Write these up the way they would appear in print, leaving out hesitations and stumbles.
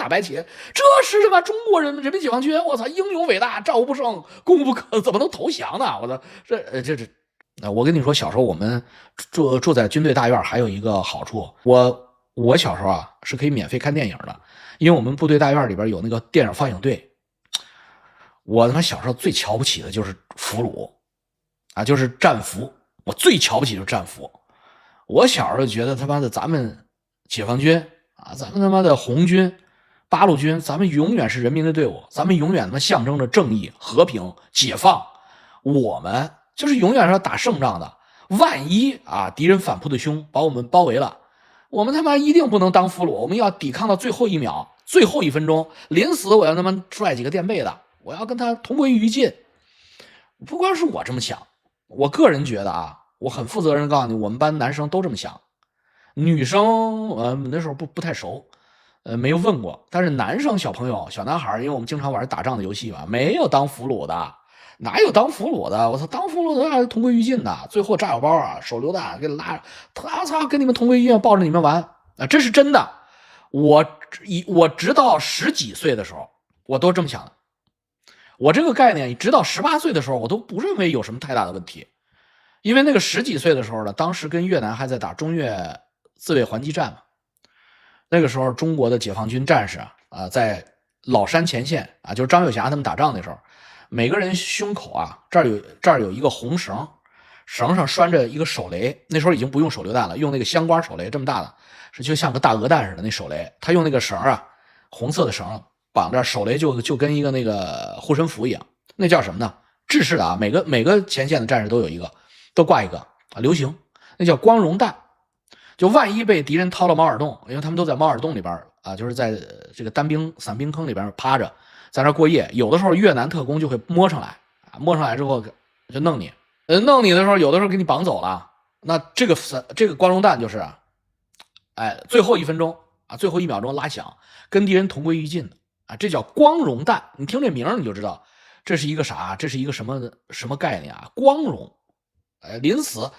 大白旗，這是什麼中國人民解放軍？我操，英勇偉大，战无不勝，攻无不克，怎麼能投降呢？我操，这，我跟你说，小时候我们住在军队大院，还有一個好處，我小時候啊是可以免費看電影的，因為我們部隊大院裡邊有那個電影放映隊。我他媽小時候最瞧不起的就是俘虜啊，就是戰俘，我最瞧不起就是戰俘。我小時候覺得他媽的咱們解放軍啊，咱們他媽的紅軍、八路軍，咱們永遠是人民的隊伍，咱們永遠他媽象徵着正義、和平、解放，我們就是永遠是要打勝仗的。萬一啊敵人反撲的凶，把我們包圍了，我們他媽一定不能當俘虜，我們要抵抗到最後一秒、最後1分鐘，臨死我要他媽拽幾個墊背的，我要跟他同歸於盡。不光是我這麼想，我個人覺得啊，我很負責任告訴你，我們班男生都這麼想，女生那時候不太熟，沒有問過，但是男生小朋友小男孩，因為我们經常玩打仗的遊戲嘛，沒有當俘虜的，哪有當俘虜的？我操，當俘虜的還是同歸於盡的，最後炸藥包啊、手榴彈給拉，操，跟你們同歸於盡，抱着你們玩啊，這是真的。我直到10幾歲的時候，我都這麼想的。我這個概念直到18歲的時候，我都不認為有什麼太大的問題，因為那個10幾歲的時候呢，當時跟越南還在打中越自衛還擊戰嘛。那個時候中國的解放軍戰士啊，在老山前線啊，就是張幼俠他們打仗的時候，每個人胸口啊這兒有一個紅繩，繩上拴着一個手雷，那時候已經不用手榴彈了，用那個香瓜手雷，這麼大的，是就像個大鵝蛋似的那手雷，他用那個繩啊，紅色的繩綁着手雷就跟一個那個護身符一樣，那叫什麼呢？制式的啊，每個前線的戰士都有一個，都掛一個啊，流行，那叫光榮彈。就萬一被敵人掏了毛耳洞，因為他們都在毛耳洞裡邊啊，就是在這個單兵散兵坑裡邊趴着，在那過夜。有的時候越南特工就會摸上來啊，摸上來之後就弄你，弄你的時候，有的時候給你綁走了。那這個光榮彈就是最後1分鐘啊，最後1秒鐘拉響，跟敵人同歸於盡的啊，這叫光榮彈。你聽這名兒你就知道這是一個啥，這是一個什麼概念啊？光榮，臨死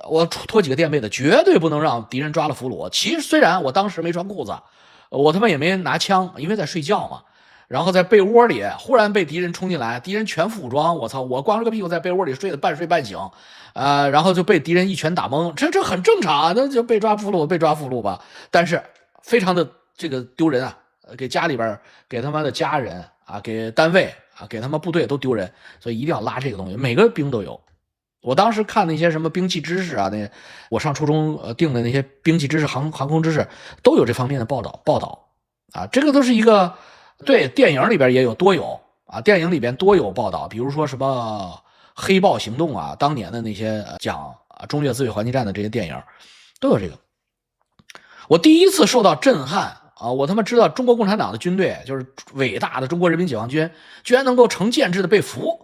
我拖幾個墊背的，絕對不能讓敵人抓了俘虜。其實雖然我當時沒穿褲子，我他媽也沒拿槍，因為在睡覺嘛。然後在被窩裡忽然被敵人衝進來，敵人全副武裝，我操，我光着個屁股在被窩裡睡得半睡半醒，然後就被敵人一拳打懵，這很正常啊，那就被抓俘虜吧。但是非常的這個丟人啊，給家裡邊，給他媽的家人啊，給單位啊，給他們部隊都丟人，所以一定要拉這個東西，每個兵都有。我當時看那些什麼兵器知識啊，我上初中定的那些兵器知識、航空知識都有這方面的報道啊，這個都是一個對電影裡邊也有多有啊，電影裡邊多有報道，比如說什麼黑豹行動啊，當年的那些講中越自衛還擊戰的這些電影都有這個。我第一次受到震撼啊，我他媽知道中國共產黨的軍隊就是偉大的中國人民解放軍居然能夠成建制的被俘。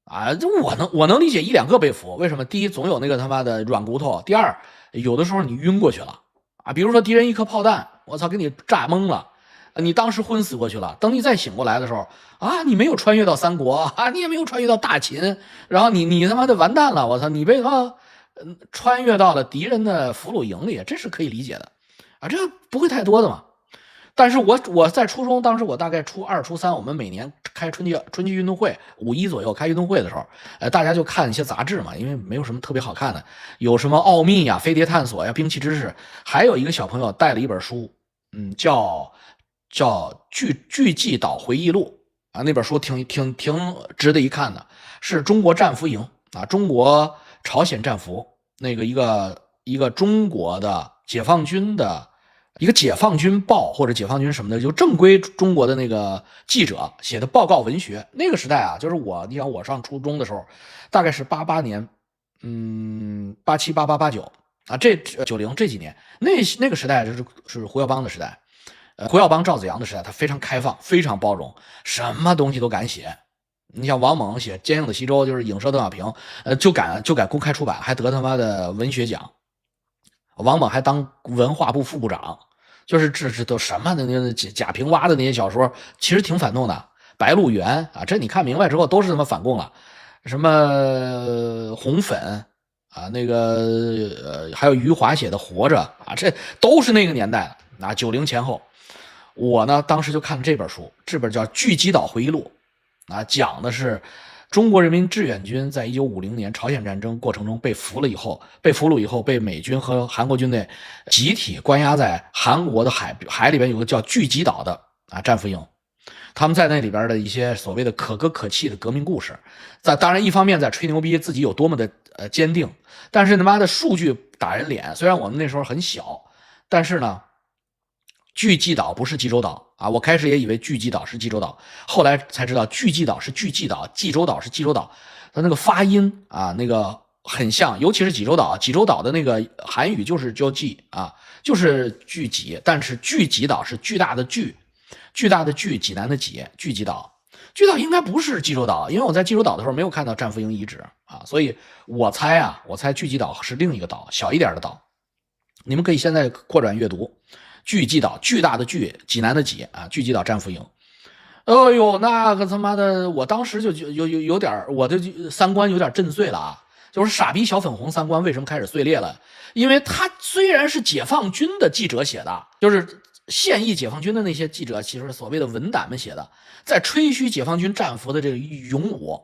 啊，我能理解1、2個被俘，為什麼？第一，總有那個他媽的軟骨頭；第二，有的時候你暈過去了啊，比如說敵人一顆炮彈，我操，給你炸懵了，你當時昏死過去了。等你再醒過來的時候啊，你沒有穿越到三國啊，你也沒有穿越到大秦，然後你他媽的完蛋了，我操，你被他媽穿越到了敵人的俘虜營裡，這是可以理解的啊，這不會太多的嘛。但是我在初中，當時我大概初2、初3，我們每年開春季運動會，5一左右開運動會的時候，大家就看一些雜誌嘛，因為沒有什麼特別好看的，有什麼奧秘呀、飛碟探索呀、兵器知識，還有一個小朋友帶了一本書，叫巨濟島回憶錄啊，那本書挺值得一看的，是中國戰俘營啊，中國朝鮮戰俘那個一個中國的解放軍的。一個解放軍報或者解放軍什麼的，就正規中國的那個記者寫的報告文學。那個時代啊，就是你想我上初中的時候，大概是88年，87、88、89啊，這90這幾年，那個時代是胡耀邦的時代，胡耀邦、趙紫陽的時代，他非常開放，非常包容，什麼東西都敢寫。你像王蒙寫《堅硬的西周》，就是影射鄧小平，就敢公開出版，還得他媽的文學獎。王蒙還當文化部副部長，就是這都什麼的那賈平凹的那些小說，其實挺反動的。白鹿原啊，這你看明白之後都是他媽反共了。什麼紅粉啊，那個還有余華寫的《活着》啊，這都是那個年代的啊，90前後。我呢當時就看了這本書，這本叫《巨擊島回憶錄》啊，講的是中國人民志願軍在1950年朝鮮戰爭過程中被俘虜以後，被美軍和韓國軍隊集體關押在韓國的海裡邊有個叫巨擊島的戰俘營。他們在那裡邊的一些所謂的可歌可泣的革命故事，當然一方面在吹牛逼自己有多麼的堅定，但是他媽的數据打人臉。虽然我们那时候很小，但是呢，巨擊島不是濟州島啊！我開始也以為巨擊島是濟州島，後來才知道巨擊島是巨擊島，濟州島是濟州島。它那個發音啊，那個很像，尤其是濟州島，濟州島的那個韓語就是叫濟啊，就是巨擊，但是巨擊島是巨大的巨。巨大的巨，濟南的濟，巨擊島。巨島應該不是濟州島，因為我在濟州島的時候沒有看到戰俘營遺址啊，所以我猜巨擊島是另一個島，小一點的島。你們可以現在擴展閱讀，巨擊島，巨大的巨，濟南的濟啊，巨擊島戰俘營。哎呦，那個他媽的，我當時就有點，我的三觀有點震碎了啊！就是傻逼小粉紅三觀為什麼開始碎裂了？因為他雖然是解放軍的記者寫的，就是現役解放軍的那些記者，其實所謂的文膽們寫的，在吹噓解放軍戰俘的這個勇武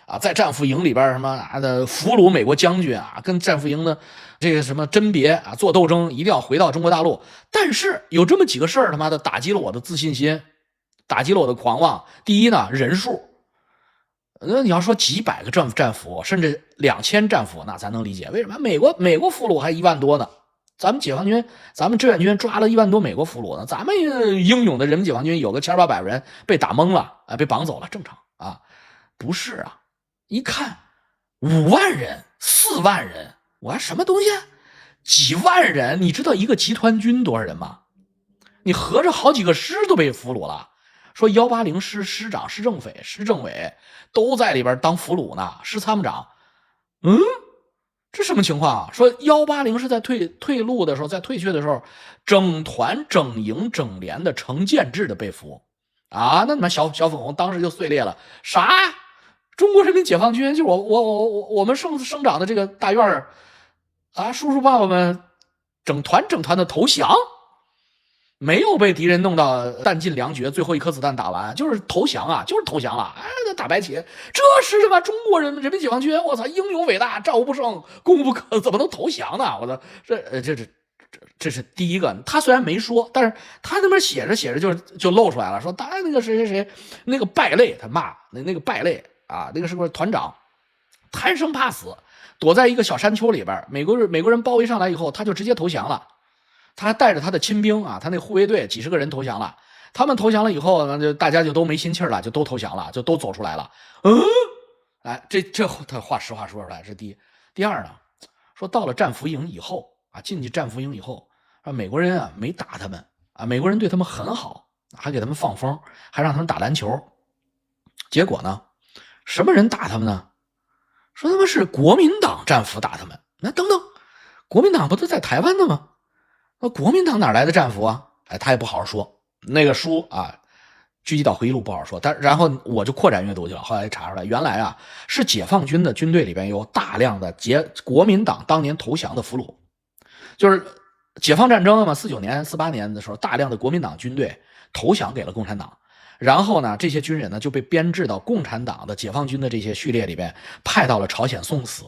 啊，在戰俘營裡邊什麼的俘虜美國將軍啊，跟戰俘營的這個什麼甄別啊做鬥爭，一定要回到中國大陸。但是有這麼幾個事兒，他媽的打擊了我的自信心，打擊了我的狂妄。第一呢，人數，那你要說幾百個戰俘，甚至2000戰俘，那咱能理解。為什麼美國俘虜還1萬多呢？咱們解放軍，咱們志願軍抓了1萬多美國俘虜呢，咱們英勇的人民解放軍有個1800人被打懵了啊，被綁走了，正常啊。不是啊，一看5萬人、4萬人，我还什麼東西？幾萬人？你知道一個集團軍多少人嗎？你合着好幾個師都被俘虜了。說180師師長、師政委都在裡邊當俘虜呢，師參謀長。這什麼情況啊？說180是在退路的時候，在退却的時候，整團、整營、整連的成建制的被俘啊！那你们小粉紅當時就碎裂了。啥？中國人民解放軍就我們生長的這個大院啊，叔叔爸爸們整團的投降，沒有被敵人弄到彈盡糧絕，最後一顆子彈打完，就是投降啊，就是投降了。哎，那打白旗，這是什麼中國人民解放軍？我操，英勇偉大，戰無不勝，攻無不克，怎麼能投降呢？我操，這是第一個。他雖然沒說，但是他那邊寫着就露出來了，說當然那個誰那個敗類，他罵那個敗類啊，那個是不是團長貪生怕死，躲在一個小山丘裡邊，美國人包圍上來以後，他就直接投降了。他還帶着他的親兵啊，他那護衛隊幾十個人投降了。他們投降了以後呢，就大家就都沒心氣了，就都投降了，就都走出來了。哎，這他話實話說出來是第一。第二呢，說到了戰俘營以後啊，進去戰俘營以後，美國人啊沒打他們啊，美國人對他們很好，還給他們放風，還讓他們打籃球。結果呢，什麼人打他們呢？說他們是國民黨戰俘打他們。那等等，國民黨不都在台灣的嗎？那國民黨哪來的戰俘啊？哎，他也不好好說。那個書啊，《狙擊島回憶錄》不好好說。然後我就擴展閱讀去了，後來查出來，原來啊是解放軍的軍隊裡邊有大量的國民黨當年投降的俘虜，就是解放戰爭嘛，49年、48年的時候，大量的國民党軍隊投降給了共產黨。然後呢，這些軍人呢就被編制到共產黨的解放軍的這些序列裡邊，派到了朝鮮送死。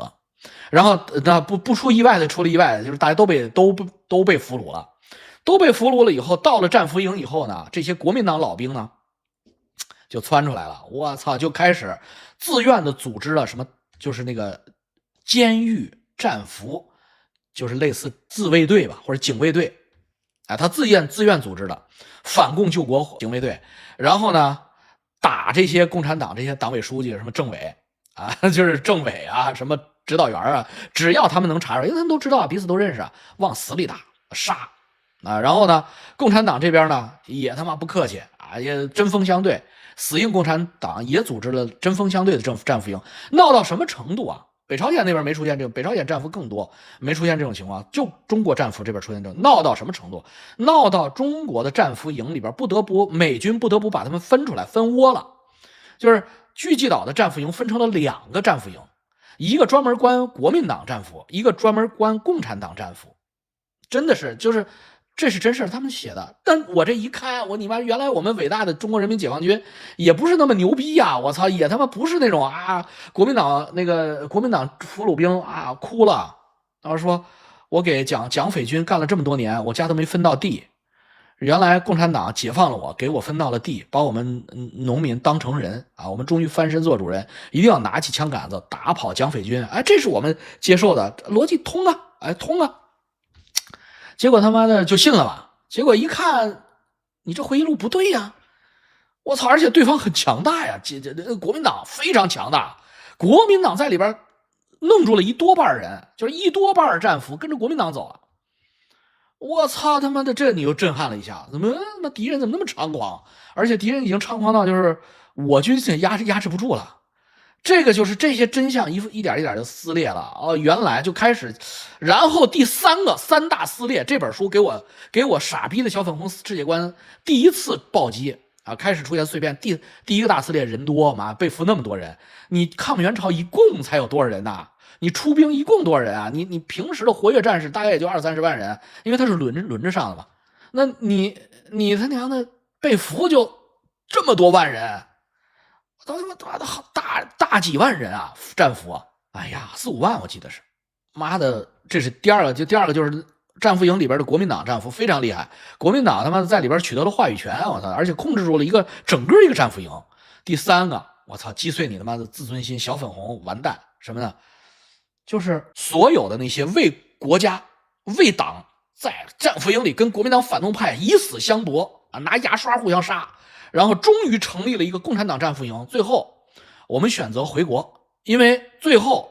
然後那不出意外的，出了意外的，就是大家都被俘虜了，都被俘虜了以後，到了戰俘營以後呢，這些國民黨老兵呢就竄出來了，我操，就開始自願的組織了什麼，就是那個監獄戰俘，就是類似自衛隊吧，或者警衛隊，啊，他自願組織的反共救國警衛隊，然後呢打這些共產黨這些黨委書記什麼政委啊，就是政委啊什麼指導員啊，只要他們能查出，因為他們都知道啊，彼此都認識啊，往死裡打殺啊。然後呢，共產黨這邊呢也他媽不客氣啊，也針鋒相對，死硬共產黨也組織了針鋒相对的戰俘營，鬧到什麼程度啊？北朝鮮那邊沒出現這個，北朝鮮戰俘更多，沒出現這種情況，就中國戰俘這邊出現這種，鬧到什麼程度？鬧到中國的戰俘營裡邊美軍不得不把他們分出來，分窩了，就是巨擊島的戰俘營分成了2個戰俘營。一個專門關國民黨戰俘，一個專門關共產黨戰俘，真的是就是這是真事兒，他們寫的。但我这一看，我你媽，原来我们偉大的中國人民解放軍也不是那麼牛逼呀！我操，也他媽不是那種啊，國民黨俘虜兵啊哭了，然後說我給蔣匪軍幹了這麼多年，我家都沒分到地。原來共產黨解放了我，給我分到了地，把我們農民當成人啊！我們終於翻身做主人，一定要拿起槍桿子打跑蔣匪軍。哎，這是我們接受的邏輯，通啊！哎，通啊！結果他媽的就信了吧？結果一看，你這回憶錄不對呀！我操！而且對方很強大呀，國民黨非常強大，國民黨在裡邊弄住了一多半人，就是一多半戰俘跟着國民黨走了。我操他媽的，這你又震撼了一下，怎麼那敵人怎麼那麼猖狂？而且敌人已經猖狂到就是我军压制不住了。這個就是這些真相一點一點就撕裂了哦，原來就開始，然後第三大撕裂，這本書給我傻逼的小粉紅世界觀第一次暴擊啊，開始出現碎片。第一個大撕裂人多嘛，被俘那麼多人，你抗美援朝一共才有多少人吶？你出兵一共多少人啊？你平時的活躍戰士大概也就20-30萬人，因為他是輪着上的嘛。那你他娘的被俘就這麼多萬人。都他媽大幾萬人啊，戰俘啊！哎呀，4-5萬我記得是。媽的，這是第二個，第二個就是戰俘營裡邊的國民黨戰俘非常厲害，國民黨他媽在裡邊取得了話語權，我操，而且控制住了整個一個戰俘營。第三個，我操，擊碎你他媽的自尊心，小粉紅完蛋什麼呢？就是所有的那些為國家為黨在戰俘營裡跟國民黨反動派以死相搏啊，拿牙刷互相殺。然後終於成立了一個共產黨戰俘營，最後我們選擇回國，因為最後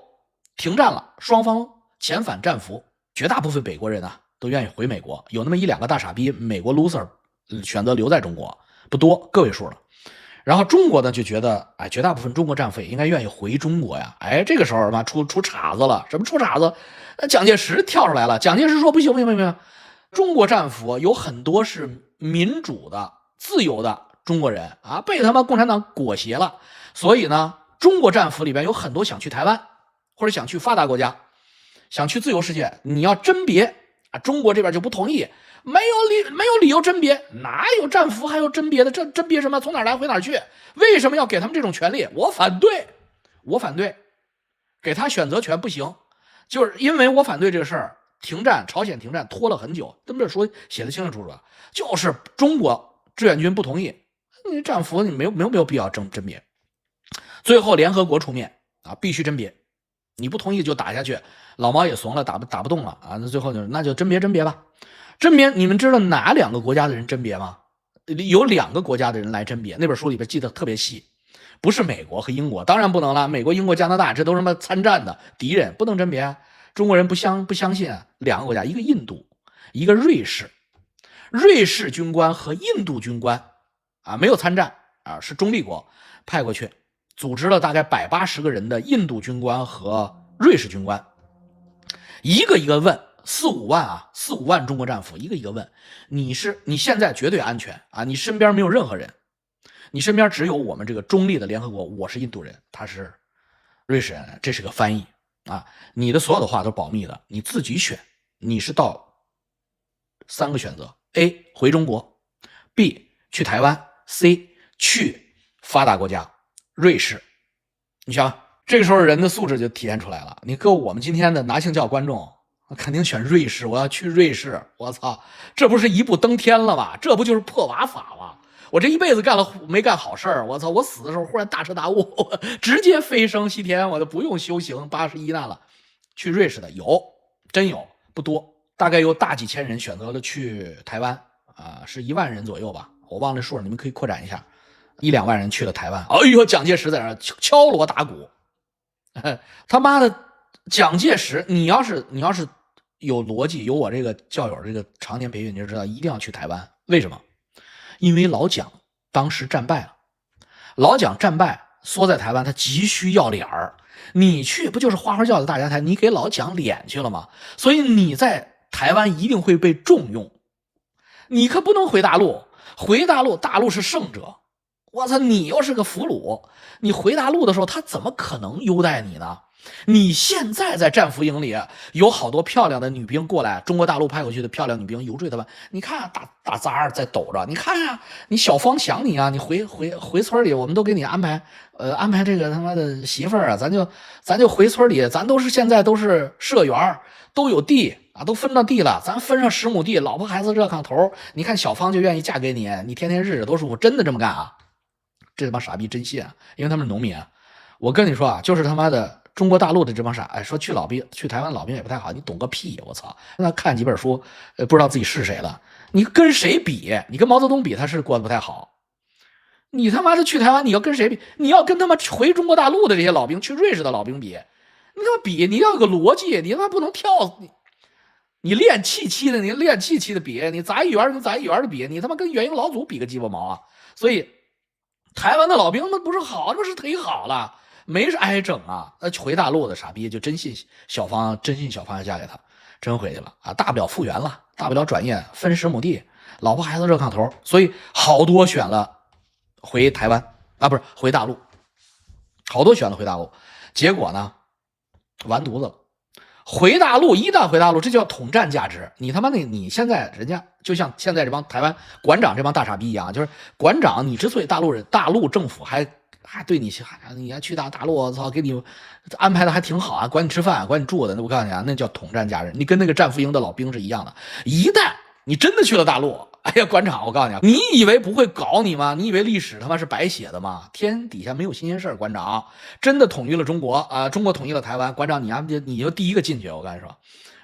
停戰了，雙方遣返戰俘，絕大部分美國人啊都願意回美國，有那麼1-2個大傻逼美國 loser 選擇留在中國，不多，個位數了。然後中國呢就覺得，哎，絕大部分中國戰俘也應該願意回中國呀。哎，這個時候嘛出岔子了，什麼出岔子？蔣介石跳出來了，蔣介石說不行，中國戰俘有很多是民主的、自由的。中國人啊，被他媽共產黨裹挾了，所以呢，中國戰俘裡邊有很多想去台灣，或者想去發達國家，想去自由世界。你要甄別啊，中國這邊就不同意，沒有理由甄別，哪有戰俘還有甄別的？這甄別什麼？從哪兒來回哪兒去？為什麼要給他們這種權利？我反對，給他選擇權不行，就是因為我反對這個事兒。停戰，朝鮮停戰拖了很久，這書寫的清清楚楚，就是中國志願軍不同意。你戰俘你沒有必要甄別，最後聯合國出面啊，必須甄別，你不同意就打下去，老毛也慫了，打不動了啊，那最後那就甄別吧。甄別，你們知道哪2個國家的人甄別嗎？有2個國家的人來甄別，那本書裡邊記得特別細，不是美國和英國，當然不能了，美國、英國、加拿大這都是什麼參戰的敵人，不能甄別。中國人不相信啊，2個國家，一個印度，一個瑞士，瑞士軍官和印度軍官。啊，沒有參戰啊，是中立國派過去，組織了大概180個人的印度軍官和瑞士軍官，一個一個問4-5萬啊，4-5萬中國戰俘，一個一個問，你現在絕對安全啊，你身邊沒有任何人，你身邊只有我們這個中立的聯合國，我是印度人，他是瑞士人，這是個翻譯啊，你的所有的話都保密的，你自己選，你是到3個選擇 ：A 回中國 ，B 去台灣。C 去發達國家瑞士，你想這個時候人的素質就體現出來了。你跟我們今天的拿清教觀眾肯定選瑞士，我要去瑞士，我操，這不是一步登天了嗎？這不就是破瓦法嗎？我這一輩子沒幹好事兒，我操，我死的時候忽然大徹大悟，直接飛升西天，我就不用修行81難了。去瑞士的真有，不多，大概有大幾千人選擇了去台灣啊，是1万人左右吧。我忘了数，你們可以擴展一下，1-2萬人去了台湾。哎呦，蔣介石在那敲锣打鼓，他媽的，蔣介石，你要是有邏輯，有我這個教友这個常年培訓，你就知道一定要去台灣。為什麼？因為老蔣當時戰敗了，老蔣戰敗縮在台灣，他急需要臉兒，你去不就是花花轎子大家台，你給老蔣臉去了嗎？所以你在台灣一定會被重用，你可不能回大陸。回大陸是勝者，我操！你又是個俘虜，你回大陸的時候，他怎麼可能優待你呢？你现在在戰俘營裡有好多漂亮的女兵過來，中國大陸派回去的漂亮女兵遊說他們，你看大崽兒在抖着，你看呀、你小芳想你啊，你回村裡，我們都給你安排這個他媽的媳婦兒啊，咱就回村裡，咱现在都是社員，都有地啊，都分到地了，咱分上10亩地，老婆孩子热炕頭，你看小芳就願意嫁给你，你天天日子多舒服，真的這麼幹啊？這幫傻逼真信啊，因為他們是農民啊。我跟你說啊，就是他媽的中國大陸的這幫傻，說去台灣老兵也不太好，你懂個屁！我操，那看幾本書，不知道自己是誰了。你跟誰比？你跟毛泽東比，他是過得不太好。你他媽的去台灣，你要跟誰比？你要跟他媽回中國大陸的這些老兵，去瑞士的老兵比，你他媽比，你要有個邏輯，你他媽不能跳，你練气气的，你練气气的比，你杂役員跟杂役員的比，你他媽跟元英老祖比個雞巴毛啊！所以台灣的老兵那不是好，那是忒好了。没是挨整啊！回大陸的傻逼就真信小芳要嫁給他，真回去了啊！大不了復原了，大不了轉業分10亩地，老婆孩子熱炕頭，所以好多選了回台灣啊，不是回大陸，好多選了回大陸，結果呢完犊子了。回大陸一旦回大陸，這叫統戰價值。你他媽你現在人家就像現在這幫台灣館長這幫大傻逼一樣，就是館長，你之所以大陸政府還對你還去大陸，我操，給你安排的還挺好啊，管你吃飯，管你住的，那我告訴你啊，那叫統戰价值。你跟那個戰俘營的老兵是一樣的，一旦你真的去了大陸，哎呀，館長，我告訴你啊，你以為不會搞你嗎？你以為歷史他媽是白寫的嗎？天底下沒有新鮮事，館長真的統一了中國啊，中國統一了台灣，館長你就第一個進去，我跟你說。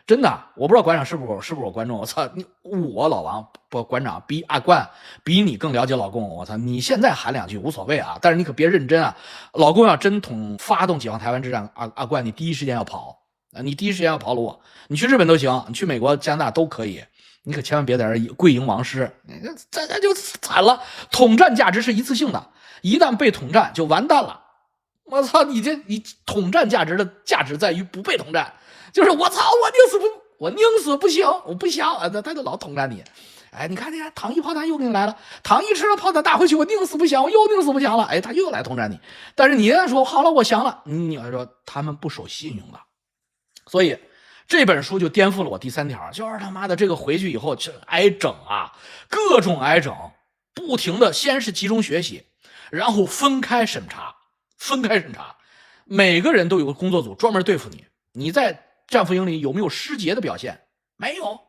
真的，我不知道館長是不是我觀眾，我操，我老王不館長比阿冠比你更了解老共，我操，你現在喊2句無所謂啊，但是你可別認真啊，老共要真發動解放台灣之戰，阿冠你第一時間要跑啊，你第一時间要跑路，你去日本都行，你去美國加拿大都可以，你可千萬別在這跪迎王師，这就慘了。統戰價值是一次性的，一旦被統戰就完蛋了。我操，你統戰價值的價值在於不被統戰。就是我操，我寧死不行，我不想啊，他就老統戰你。哎，你看糖衣炮彈又給你來了，糖衣吃了炮彈打回去，我寧死不降，我又寧死不降了。哎，他又來統戰你。但是你说好了，我降了，你要說他們不守信用了。所以這本書就顛覆了我第3條，就是他媽的這個回去以後就挨整啊，各種挨整，不停的先是集中學習，然後分開審查，每個人都有個工作組專門對付你。你在戰俘營裡有沒有失節的表現？沒有。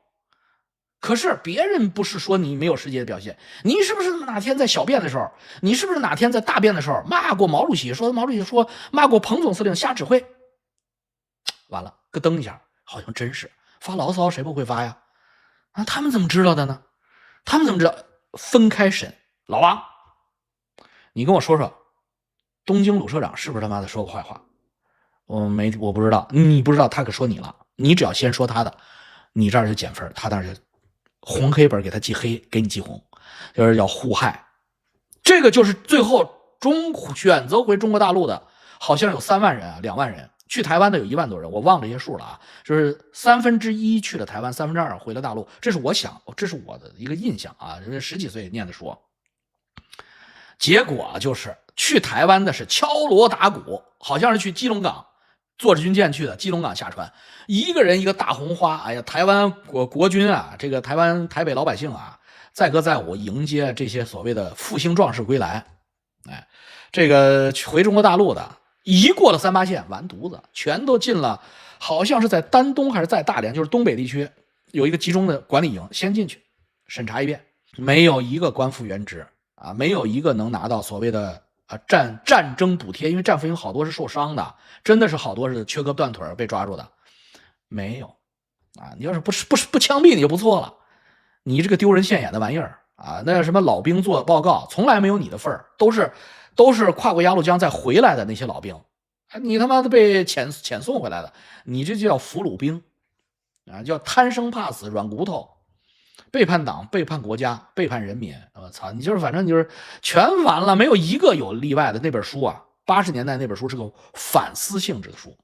可是別人不是說你沒有失節的表現，你是不是哪天在小便的時候，你是不是哪天在大便的時候罵過毛主席，說毛主席說罵過彭總司令瞎指揮？完了，咯噔一下，好像真是。發牢騷誰不會發呀？啊，他們怎麼知道的呢？他們怎麼知道？分開審。老王，你跟我說說，東京魯社長是不是他媽的說過壞話？我不知道，你不知道，他可說你了。你只要先說他的，你這兒就減分，他那兒就紅黑本給他記黑，給你記紅，就是要互害。這個就是最後選擇回中國大陸的，好像有3萬人啊，2萬人。去台灣的有1萬多人，我忘了這些數了啊。就是1/3去了台灣，2/3回了大陸。這是我的一個印象啊，人家10幾歲念的書。結果就是去台灣的是敲鑼打鼓，好像是去基隆港。坐着軍艦去的，基隆港下船，一個人一個大紅花。哎呀，台灣國軍啊，這個台北老百姓啊，載歌載舞迎接這些所謂的復興壯士歸來。哎，這個回中國大陸的，一過了3八線，完犢子，全都進了，好像是在丹東還是在大連，就是東北地區有一個集中的管理營，先進去審查一遍，沒有一個官復原職啊，沒有一個能拿到所謂的戰爭補貼，因為戰俘營好多是受傷的，真的是好多是缺胳膊斷腿被抓住的，沒有啊！你要是不槍斃你就不錯了，你這個丟人現眼的玩意兒啊！那什麼老兵做報告，從來沒有你的份兒，都是跨過鴨綠江再回來的那些老兵，你他媽的被遣送回來的，你這就叫俘虜兵啊，叫貪生怕死軟骨頭。背叛黨，背叛國家，背叛人民，我操！你就是反正你就是全完了，沒有一個有例外的。那本書啊，80年代那本書是個反思性質的書。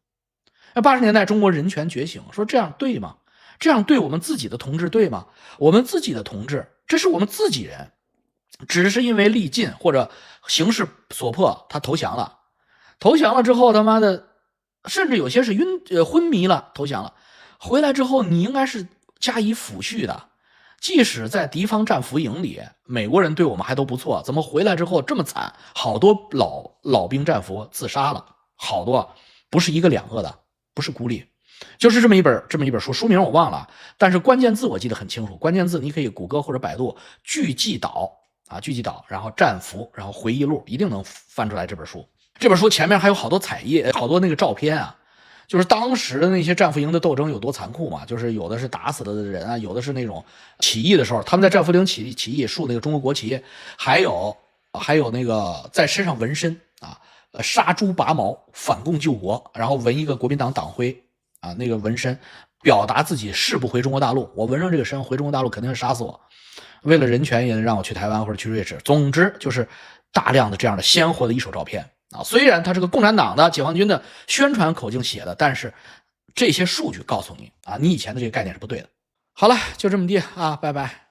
那80年代中國人權覺醒，說這樣對嗎？這樣對我們自己的同志對嗎？我們自己的同志，這是我們自己人，只是因為力盡或者形勢所迫，他投降了。投降了之後，他媽的甚至有些是昏迷了投降了。回来之後你应该是加以抚恤的，即使在敌方战俘营里，美国人对我们还都不錯，怎麼回来之後這麼慘？好多老兵戰俘自殺了，好多，不是一個兩個的，不是孤立。就是這麼一本書，書名我忘了，但是關鍵字我記得很清楚，關鍵字你可以谷歌或者百度巨濟島啊，巨濟島，然後戰俘，然後回憶錄，一定能翻出來這本書。這本書前面還有好多彩頁，好多那個照片啊，就是當時的那些戰俘營的鬥爭有多殘酷嘛，就是有的是打死了的人啊，有的是那種起義的時候，他們在戰俘營起義，豎那個中國國旗，還有那个在身上紋身啊，殺豬拔毛，反共救國，然後紋一個國民黨黨徽啊，那個紋身表達自己誓不回中國大陸，我紋上這個身回中國大陸肯定是殺死我，為了人權也讓我去台灣或者去瑞士，總之就是大量的這樣的鮮活的一手照片啊。雖然它是個共產黨的解放軍的宣傳口徑寫的，但是這些數據告訴你啊，你以前的這個概念是不對的。好了，就這麼地啊，拜拜。